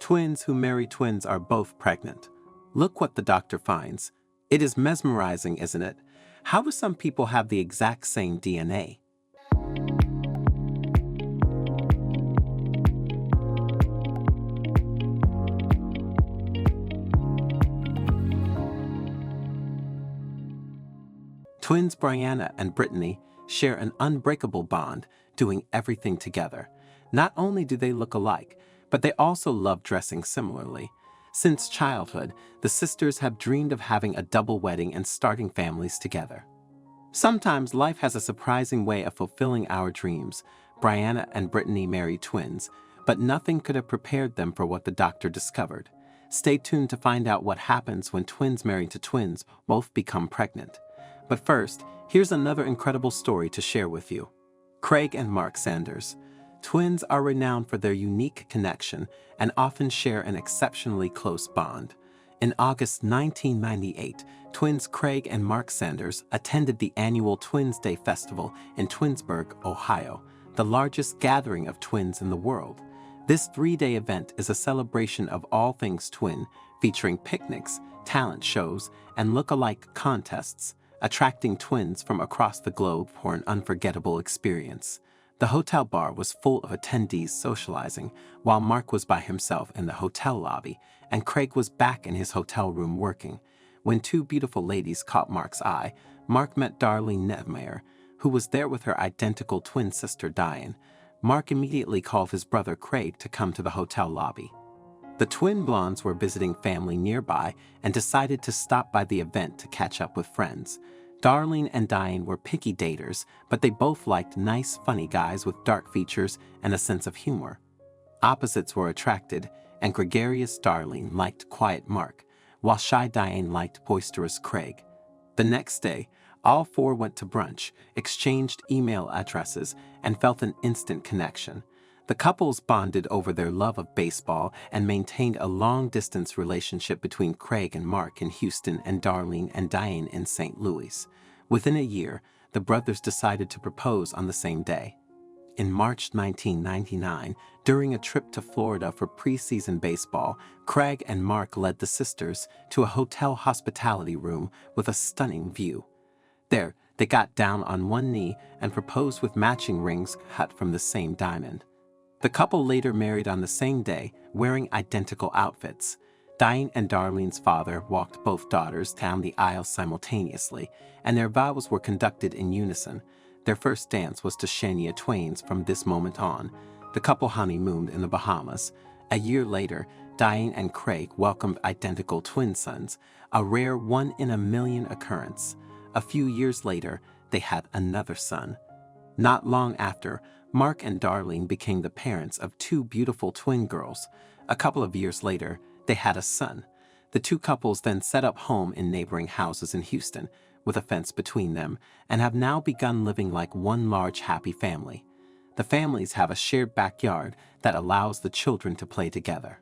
Twins who marry twins are both pregnant. Look what the doctor finds. It is mesmerizing, isn't it? How do some people have the exact same DNA? Twins Brianna and Brittany share an unbreakable bond, doing everything together. Not only do they look alike, but they also love dressing similarly. Since childhood, the sisters have dreamed of having a double wedding and starting families together. Sometimes life has a surprising way of fulfilling our dreams. Brianna and Brittany married twins, but nothing could have prepared them for what the doctor discovered. Stay tuned to find out what happens when twins married to twins both become pregnant. But first, here's another incredible story to share with you. Craig and Mark Sanders. Twins are renowned for their unique connection and often share an exceptionally close bond. In August 1998, twins Craig and Mark Sanders attended the annual Twins Day Festival in Twinsburg, Ohio, the largest gathering of twins in the world. This three-day event is a celebration of all things twin, featuring picnics, talent shows, and look-alike contests, attracting twins from across the globe for an unforgettable experience. The hotel bar was full of attendees socializing, while Mark was by himself in the hotel lobby, and Craig was back in his hotel room working. When two beautiful ladies caught Mark's eye, Mark met Darlene Nevmeyer, who was there with her identical twin sister Diane. Mark immediately called his brother Craig to come to the hotel lobby. The twin blondes were visiting family nearby and decided to stop by the event to catch up with friends. Darlene and Diane were picky daters, but they both liked nice, funny guys with dark features and a sense of humor. Opposites were attracted, and gregarious Darlene liked quiet Mark, while shy Diane liked boisterous Craig. The next day, all four went to brunch, exchanged email addresses, and felt an instant connection. The couples bonded over their love of baseball and maintained a long-distance relationship between Craig and Mark in Houston and Darlene and Diane in St. Louis. Within a year, the brothers decided to propose on the same day. In March 1999, during a trip to Florida for preseason baseball, Craig and Mark led the sisters to a hotel hospitality room with a stunning view. There, they got down on one knee and proposed with matching rings cut from the same diamond. The couple later married on the same day, wearing identical outfits. Diane and Darlene's father walked both daughters down the aisle simultaneously, and their vows were conducted in unison. Their first dance was to Shania Twain's From This Moment On. The couple honeymooned in the Bahamas. A year later, Diane and Craig welcomed identical twin sons, a rare one-in-a-million occurrence. A few years later, they had another son. Not long after, Mark and Darlene became the parents of two beautiful twin girls. A couple of years later, they had a son. The two couples then set up home in neighboring houses in Houston, with a fence between them, and have now begun living like one large happy family. The families have a shared backyard that allows the children to play together.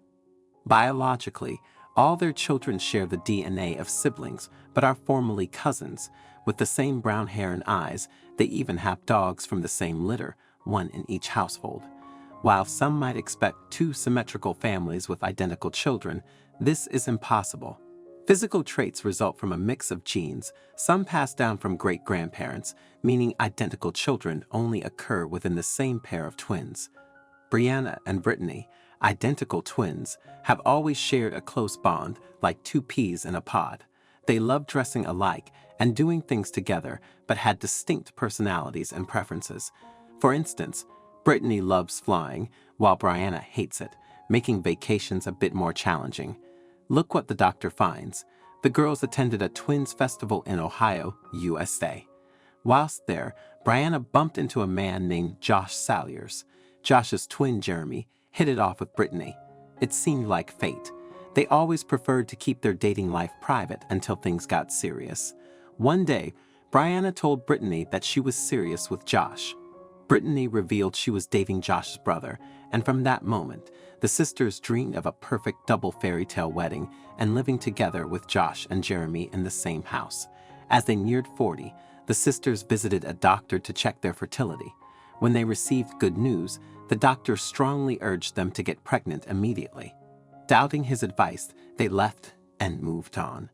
Biologically, all their children share the DNA of siblings, but are formally cousins. With the same brown hair and eyes, they even have dogs from the same litter, one in each household. While some might expect two symmetrical families with identical children, this is impossible. Physical traits result from a mix of genes, some passed down from great-grandparents, meaning identical children only occur within the same pair of twins. Brianna and Brittany, identical twins, have always shared a close bond, like two peas in a pod. They love dressing alike and doing things together, but had distinct personalities and preferences. For instance, Brittany loves flying, while Brianna hates it, making vacations a bit more challenging. Look what the doctor finds. The girls attended a twins festival in Ohio, USA. Whilst there, Brianna bumped into a man named Josh Salyers. Josh's twin, Jeremy, hit it off with Brittany. It seemed like fate. They always preferred to keep their dating life private until things got serious. One day, Brianna told Brittany that she was serious with Josh. Brittany revealed she was dating Josh's brother, and from that moment, the sisters dreamed of a perfect double fairy tale wedding and living together with Josh and Jeremy in the same house. As they neared 40, the sisters visited a doctor to check their fertility. When they received good news, the doctor strongly urged them to get pregnant immediately. Doubting his advice, they left and moved on.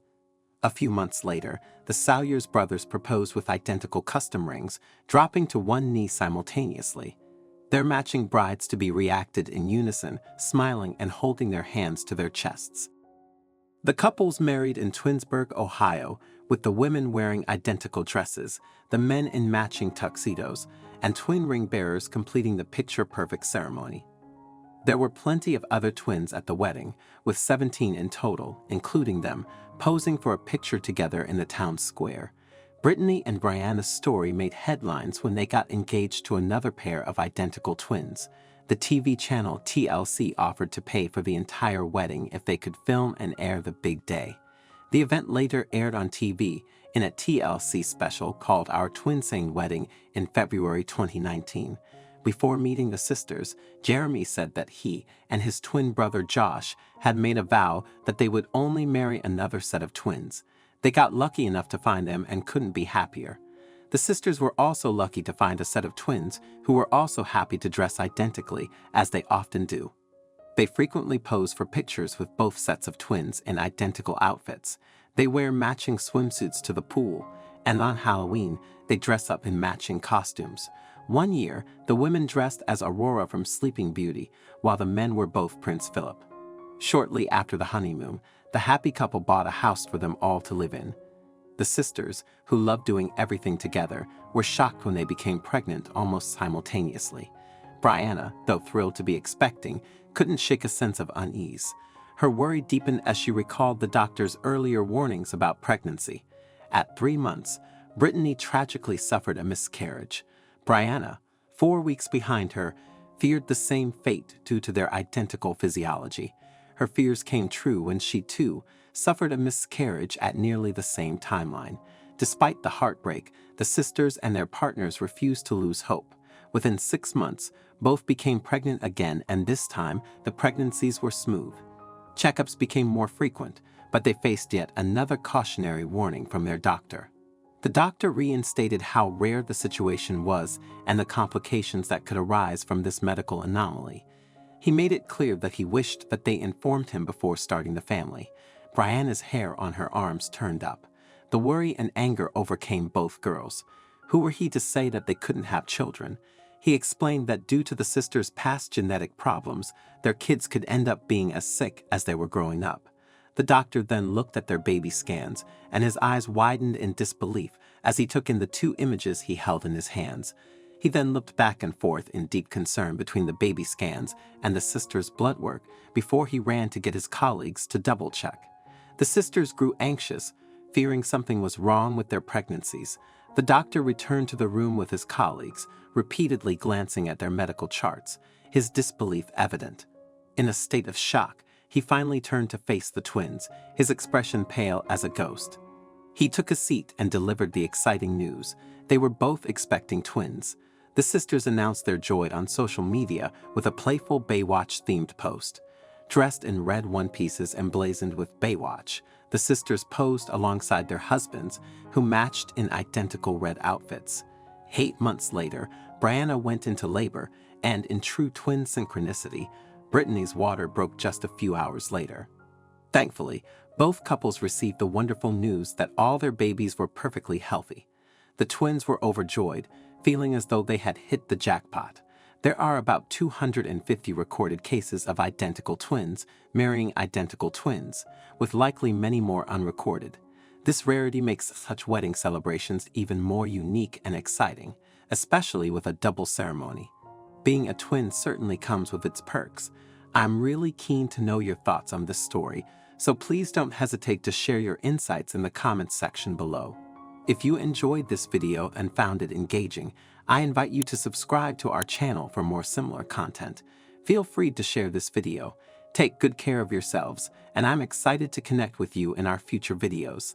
A few months later, the Salyers brothers proposed with identical custom rings, dropping to one knee simultaneously. Their matching brides-to-be reacted in unison, smiling and holding their hands to their chests. The couples married in Twinsburg, Ohio, with the women wearing identical dresses, the men in matching tuxedos, and twin ring bearers completing the picture-perfect ceremony. There were plenty of other twins at the wedding, with 17 in total, including them, posing for a picture together in the town square. Brittany and Brianna's story made headlines when they got engaged to another pair of identical twins. The TV channel TLC offered to pay for the entire wedding if they could film and air the big day. The event later aired on TV in a TLC special called Our Twinsane Wedding in February 2019. Before meeting the sisters, Jeremy said that he and his twin brother Josh had made a vow that they would only marry another set of twins. They got lucky enough to find them and couldn't be happier. The sisters were also lucky to find a set of twins who were also happy to dress identically, as they often do. They frequently pose for pictures with both sets of twins in identical outfits. They wear matching swimsuits to the pool, and on Halloween, they dress up in matching costumes. One year, the women dressed as Aurora from Sleeping Beauty, while the men were both Prince Philip. Shortly after the honeymoon, the happy couple bought a house for them all to live in. The sisters, who loved doing everything together, were shocked when they became pregnant almost simultaneously. Brianna, though thrilled to be expecting, couldn't shake a sense of unease. Her worry deepened as she recalled the doctor's earlier warnings about pregnancy. At 3 months, Brittany tragically suffered a miscarriage. Brianna, 4 weeks behind her, feared the same fate due to their identical physiology. Her fears came true when she, too, suffered a miscarriage at nearly the same timeline. Despite the heartbreak, the sisters and their partners refused to lose hope. Within 6 months, both became pregnant again, and this time, the pregnancies were smooth. Checkups became more frequent, but they faced yet another cautionary warning from their doctor. The doctor reinstated how rare the situation was and the complications that could arise from this medical anomaly. He made it clear that he wished that they informed him before starting the family. Brianna's hair on her arms turned up. The worry and anger overcame both girls. Who were he to say that they couldn't have children? He explained that due to the sisters' past genetic problems, their kids could end up being as sick as they were growing up. The doctor then looked at their baby scans, and his eyes widened in disbelief as he took in the 2 images he held in his hands. He then looked back and forth in deep concern between the baby scans and the sisters' blood work before he ran to get his colleagues to double-check. The sisters grew anxious, fearing something was wrong with their pregnancies. The doctor returned to the room with his colleagues, repeatedly glancing at their medical charts, his disbelief evident. In a state of shock, he finally turned to face the twins, his expression pale as a ghost. He took a seat and delivered the exciting news. They were both expecting twins. The sisters announced their joy on social media with a playful Baywatch-themed post. Dressed in red one-pieces emblazoned with Baywatch, the sisters posed alongside their husbands, who matched in identical red outfits. 8 months later, Brianna went into labor, and in true twin synchronicity, Brittany's water broke just a few hours later. Thankfully, both couples received the wonderful news that all their babies were perfectly healthy. The twins were overjoyed, feeling as though they had hit the jackpot. There are about 250 recorded cases of identical twins marrying identical twins, with likely many more unrecorded. This rarity makes such wedding celebrations even more unique and exciting, especially with a double ceremony. Being a twin certainly comes with its perks. I'm really keen to know your thoughts on this story, so please don't hesitate to share your insights in the comments section below. If you enjoyed this video and found it engaging, I invite you to subscribe to our channel for more similar content. Feel free to share this video. Take good care of yourselves, and I'm excited to connect with you in our future videos.